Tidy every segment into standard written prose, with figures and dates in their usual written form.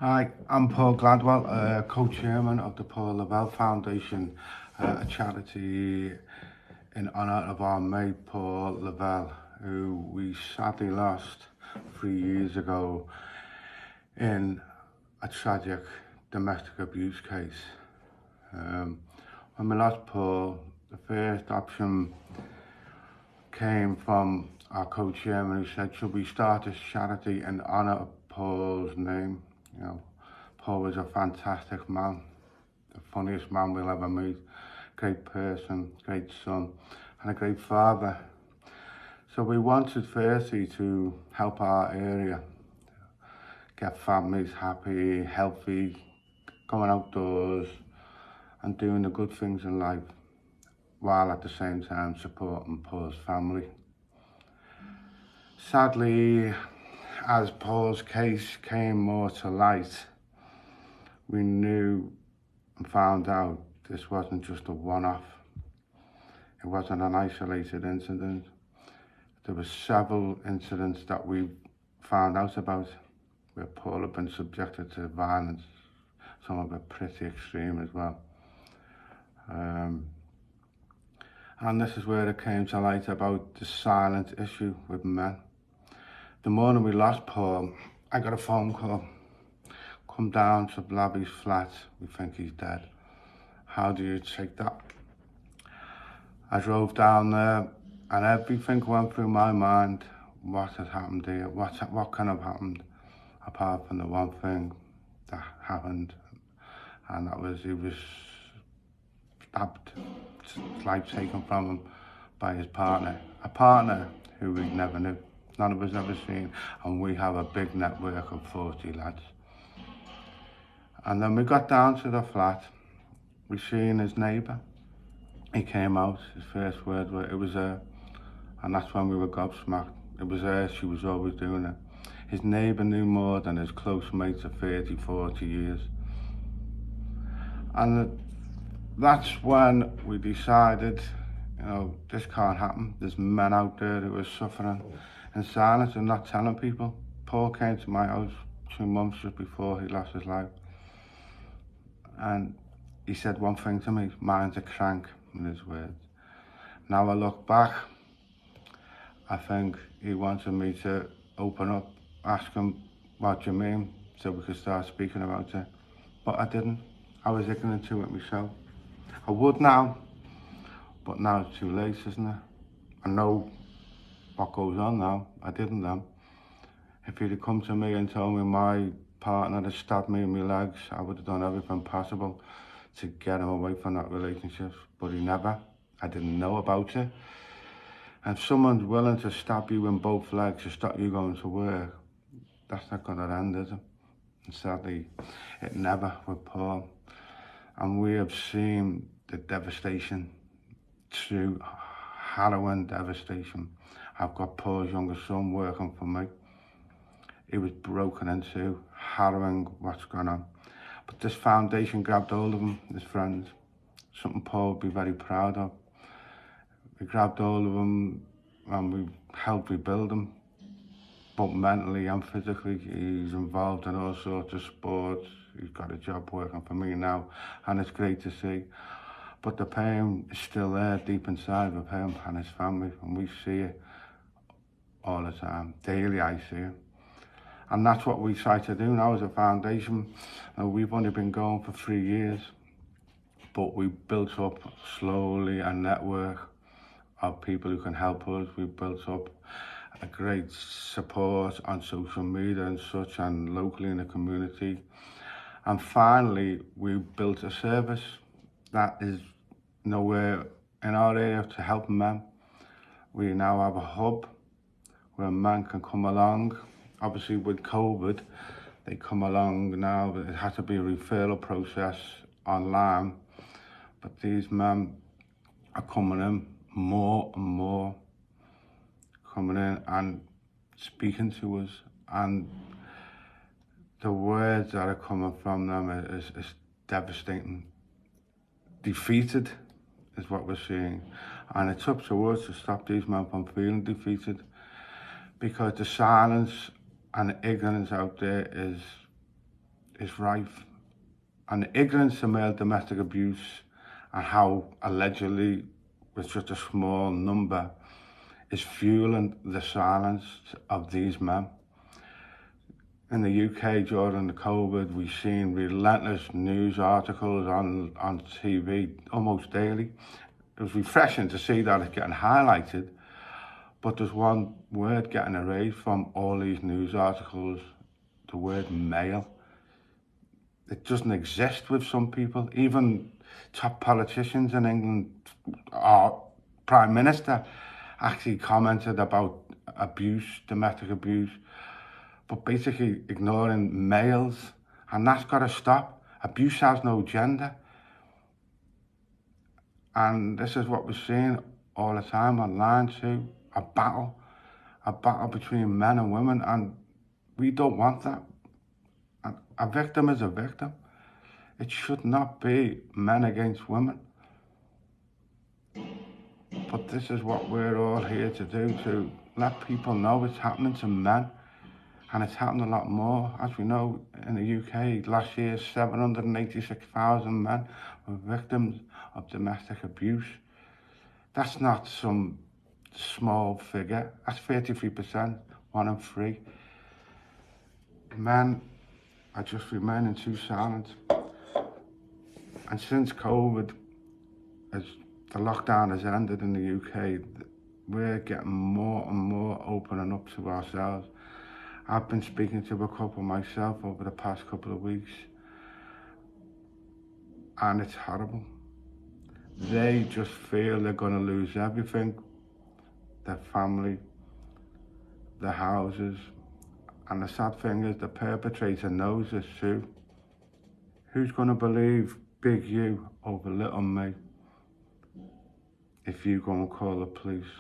Hi, I'm Paul Gladwell, co-chairman of the Paul Lavelle Foundation, a charity in honour of our mate Paul Lavelle, who we sadly lost 3 years ago in a tragic domestic abuse case. When we lost Paul, the first option came from our co-chairman, who said, should we start this charity in honour of Paul's name? You know, Paul was a fantastic man, the funniest man we'll ever meet, great person, great son, and a great father. So we wanted firstly to help our area, get families happy, healthy, going outdoors and doing the good things in life, while at the same time supporting Paul's family. Sadly, as Paul's case came more to light, we knew and found out this wasn't just a one-off. It wasn't an isolated incident. There were several incidents that we found out about where Paul had been subjected to violence, some of it pretty extreme as well. And this is where it came to light about the silent issue with men. The morning we lost Paul, I got a phone call. Come down to Blavy's flat, we think he's dead. How do you take that? I drove down there and everything went through my mind. What has happened here? What can have happened? Apart from the one thing that happened, and that was he was stabbed, his life taken from him by his partner. A partner who we never knew. None of us ever seen, and we have a big network of 40 lads. And then we got down to the flat, we seen his neighbour. He came out, his first words were, it was her, and that's when we were gobsmacked. It was her, she was always doing it. His neighbour knew more than his close mates of 30, 40 years. And that's when we decided, you know, this can't happen. There's men out there who are suffering in silence and not telling people. Paul came to my house 2 months just before he lost his life. And he said one thing to me, mine's a crank, in his words. Now I look back, I think he wanted me to open up, ask him, what do you mean, so we could start speaking about it. But I didn't. I was ignorant to it myself. I would now, but now it's too late, isn't it? I know what goes on now. I didn't then. If he'd have come to me and told me my partner had stabbed me in my legs, I would have done everything possible to get him away from that relationship, but he never. I didn't know about it. And if someone's willing to stab you in both legs to stop you going to work, that's not going to end, is it? And sadly, it never with Paul. And we have seen the devastation, true harrowing devastation. I've got Paul's younger son working for me. He was broken into, harrowing what's going on. But this foundation grabbed hold of him, his friends, something Paul would be very proud of. We grabbed hold of him and we helped rebuild him, both mentally and physically. He's involved in all sorts of sports. He's got a job working for me now, and it's great to see. But the pain is still there deep inside of him and his family, and we see it all the time. Daily I see it. And that's what we try to do now as a foundation. We've only been going for 3 years, but we built up slowly a network of people who can help us. We've built up a great support on social media and such, and locally in the community. And finally, we built a service that is nowhere in our area to help men. We now have a hub where men can come along. Obviously with COVID, they come along now, but it has to be a referral process online. But these men are coming in more and more, coming in and speaking to us, and the words that are coming from them is devastating. Defeated is what we're seeing, and it's up to us to stop these men from feeling defeated, because the silence and the ignorance out there is rife, and the ignorance of male domestic abuse and how allegedly with just a small number is fueling the silence of these men. In the UK during the COVID, we've seen relentless news articles on TV almost daily. It was refreshing to see that it's getting highlighted, but there's one word getting erased from all these news articles, the word male. It doesn't exist with some people. Even top politicians in England, our Prime Minister actually commented about abuse, domestic abuse, but basically ignoring males, and that's got to stop. Abuse has no gender. And this is what we're seeing all the time online too, a battle between men and women, and we don't want that. A victim is a victim. It should not be men against women. But this is what we're all here to do, to let people know it's happening to men, and it's happening a lot more. As we know, in the UK, last year, 786,000 men were victims of domestic abuse. That's not some small figure. That's 33%, 1 in 3. Men are just remaining too silent. And since COVID, as the lockdown has ended in the UK, we're getting more and more opening up to ourselves. I've been speaking to a couple myself over the past couple of weeks, and it's horrible. They just feel they're going to lose everything, their family, their houses, and the sad thing is the perpetrator knows this too. Who's going to believe big you over little me if you go and call the police?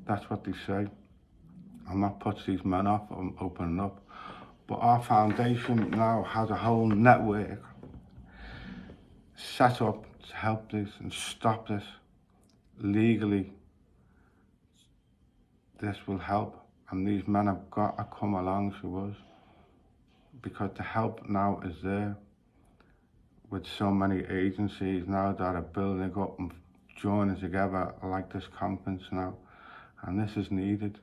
That's what they say. And that puts these men off from opening up. But our foundation now has a whole network set up to help this and stop this legally. This will help, and these men have got to come along to us, because the help now is there with so many agencies now that are building up and joining together like this conference now, and this is needed.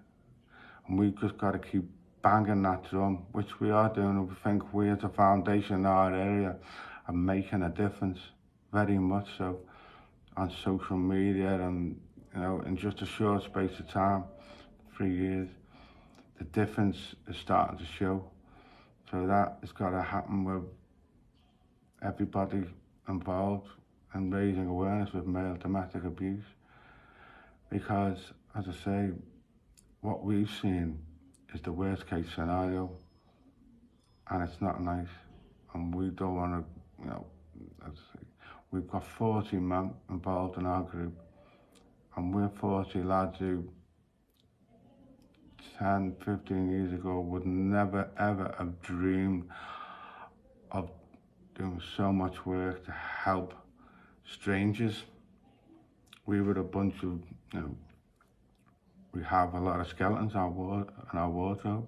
And we've just got to keep banging that drum, which we are doing. And we think we as a foundation in our area are making a difference, very much so, on social media, and in just a short space of time, 3 years, the difference is starting to show. So that has got to happen with everybody involved in raising awareness with male domestic abuse, because, as I say, what we've seen is the worst case scenario, and it's not nice, and we don't want to, we've got 40 men involved in our group, and we're 40 lads who 10, 15 years ago would never ever have dreamed of doing so much work to help strangers. We were a bunch of, we have a lot of skeletons in our wardrobe,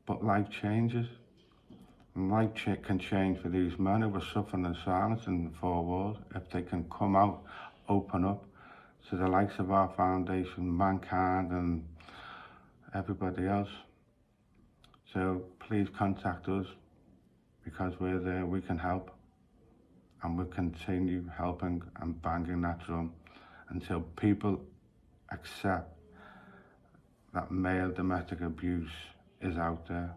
but life changes. And life can change for these men who are suffering in silence in the 4 walls, if they can come out, open up to the likes of our foundation, Mankind, and everybody else. So please contact us, because we're there, we can help, and we'll continue helping and banging that drum until people accept that male domestic abuse is out there.